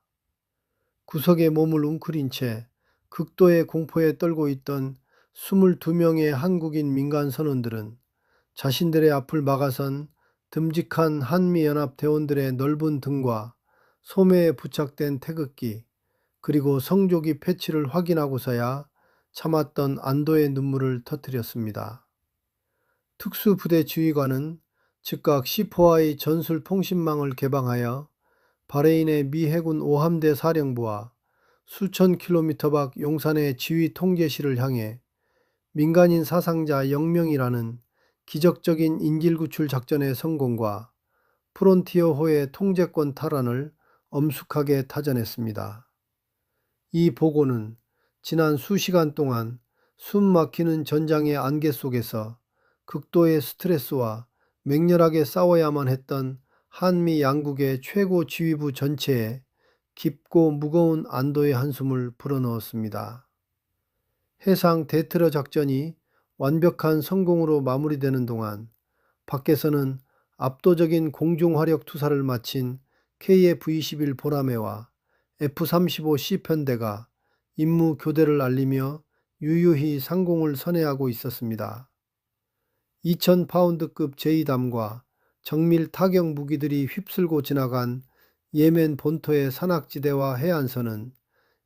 구석에 몸을 웅크린 채 극도의 공포에 떨고 있던 22명의 한국인 민간 선원들은 자신들의 앞을 막아선 듬직한 한미연합 대원들의 넓은 등과 소매에 부착된 태극기 그리고 성조기 패치를 확인하고서야 참았던 안도의 눈물을 터뜨렸습니다. 특수부대 지휘관은 즉각 C4I 전술 통신망을 개방하여 바레인의 미 해군 5함대 사령부와 수천 킬로미터 밖 용산의 지휘 통제실을 향해 민간인 사상자 0명이라는 기적적인 인질구출 작전의 성공과 프론티어호의 통제권 탈환을 엄숙하게 타전했습니다. 이 보고는 지난 수시간 동안 숨 막히는 전장의 안개 속에서 극도의 스트레스와 맹렬하게 싸워야만 했던 한미 양국의 최고 지휘부 전체에 깊고 무거운 안도의 한숨을 불어넣었습니다. 해상 대테러 작전이 완벽한 성공으로 마무리되는 동안 밖에서는 압도적인 공중화력 투사를 마친 KF-21 보라매와 F-35C 편대가 임무 교대를 알리며 유유히 상공을 선회하고 있었습니다. 2000파운드급 제2담과 정밀 타격 무기들이 휩쓸고 지나간 예멘 본토의 산악지대와 해안선은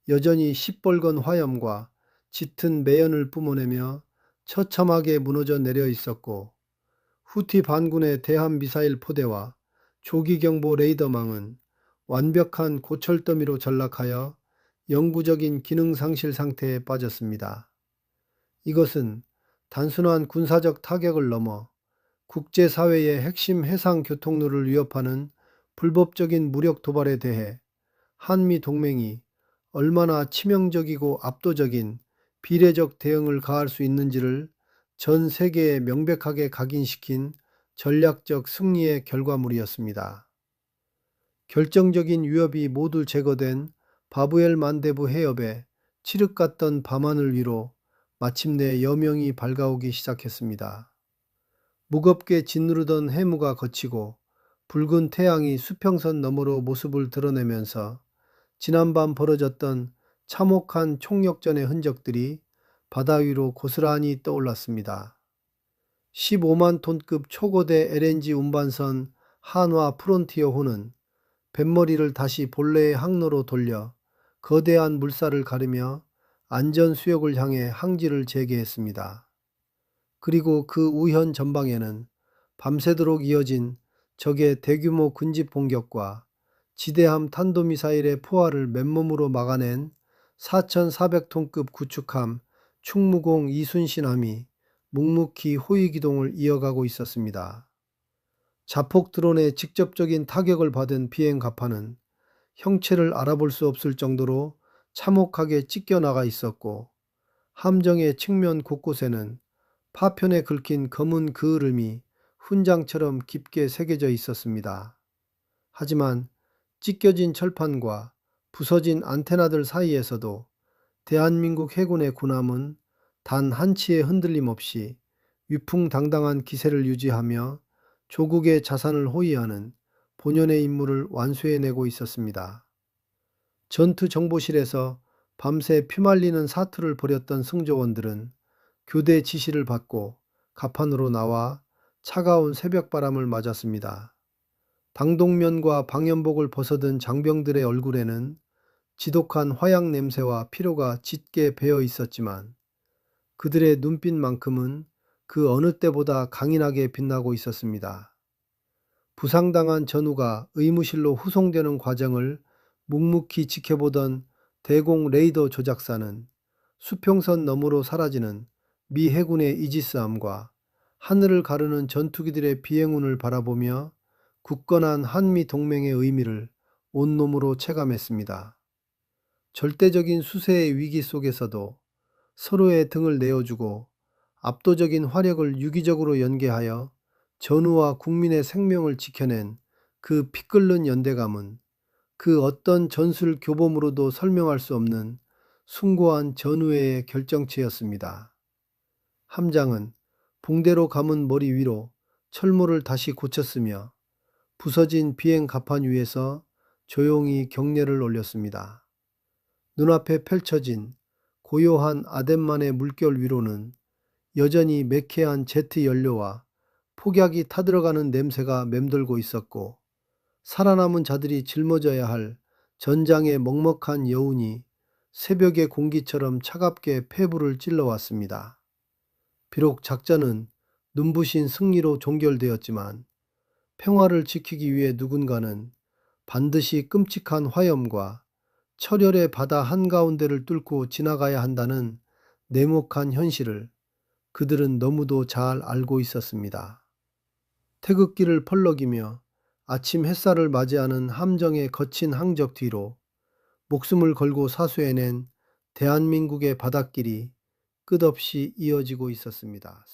여전히 시뻘건 화염과 짙은 매연을 뿜어내며 처참하게 무너져 내려 있었고 후티 반군의 대함 미사일 포대와 조기경보 레이더망은 완벽한 고철더미로 전락하여 영구적인 기능 상실 상태에 빠졌습니다. 이것은 단순한 군사적 타격을 넘어 국제사회의 핵심 해상 교통로를 위협하는 불법적인 무력 도발에 대해 한미 동맹이 얼마나 치명적이고 압도적인 비례적 대응을 가할 수 있는지를 전 세계에 명백하게 각인시킨 전략적 승리의 결과물이었습니다. 결정적인 위협이 모두 제거된 바부엘 만데부 해협에 칠흑 같던 밤하늘 위로 마침내 여명이 밝아오기 시작했습니다. 무겁게 짓누르던 해무가 걷히고 붉은 태양이 수평선 너머로 모습을 드러내면서 지난밤 벌어졌던 참혹한 총력전의 흔적들이 바다 위로 고스란히 떠올랐습니다. 15만 톤급 초고대 LNG 운반선 한화 프론티어호는 뱃머리를 다시 본래의 항로로 돌려 거대한 물살을 가르며 안전수역을 향해 항지를 재개했습니다. 그리고 그 우현 전방에는 밤새도록 이어진 적의 대규모 군집 공격과 지대함 탄도미사일의 포화를 맨몸으로 막아낸 4,400톤급 구축함 충무공 이순신함이 묵묵히 호위기동을 이어가고 있었습니다. 자폭 드론의 직접적인 타격을 받은 비행갑하는 형체를 알아볼 수 없을 정도로 참혹하게 찢겨나가 있었고 함정의 측면 곳곳에는 파편에 긁힌 검은 그을음이 훈장처럼 깊게 새겨져 있었습니다. 하지만 찢겨진 철판과 부서진 안테나들 사이에서도 대한민국 해군의 군함은 단 한치의 흔들림 없이 위풍당당한 기세를 유지하며 조국의 자산을 호위하는 본연의 임무를 완수해내고 있었습니다. 전투정보실에서 밤새 피말리는 사투를 벌였던 승조원들은 교대 지시를 받고 갑판으로 나와 차가운 새벽바람을 맞았습니다. 방독면과 방염복을 벗어든 장병들의 얼굴에는 지독한 화약 냄새와 피로가 짙게 배어 있었지만 그들의 눈빛만큼은 그 어느 때보다 강인하게 빛나고 있었습니다. 부상당한 전우가 의무실로 후송되는 과정을 묵묵히 지켜보던 대공 레이더 조작사는 수평선 너머로 사라지는 미 해군의 이지스함과 하늘을 가르는 전투기들의 비행운을 바라보며 굳건한 한미 동맹의 의미를 온몸으로 체감했습니다. 절대적인 수세의 위기 속에서도 서로의 등을 내어주고 압도적인 화력을 유기적으로 연계하여 전우와 국민의 생명을 지켜낸 그 피 끓는 연대감은 그 어떤 전술 교범으로도 설명할 수 없는 숭고한 전우회의 결정체였습니다. 함장은 붕대로 감은 머리 위로 철모를 다시 고쳤으며 부서진 비행 갑판 위에서 조용히 경례를 올렸습니다. 눈앞에 펼쳐진 고요한 아덴만의 물결 위로는 여전히 매캐한 제트 연료와 폭약이 타들어가는 냄새가 맴돌고 있었고, 살아남은 자들이 짊어져야 할 전장의 먹먹한 여운이 새벽의 공기처럼 차갑게 폐부를 찔러왔습니다. 비록 작전은 눈부신 승리로 종결되었지만 평화를 지키기 위해 누군가는 반드시 끔찍한 화염과 철혈의 바다 한가운데를 뚫고 지나가야 한다는 냉혹한 현실을 그들은 너무도 잘 알고 있었습니다. 태극기를 펄럭이며 아침 햇살을 맞이하는 함정의 거친 항적 뒤로 목숨을 걸고 사수해낸 대한민국의 바닷길이 끝없이 이어지고 있었습니다.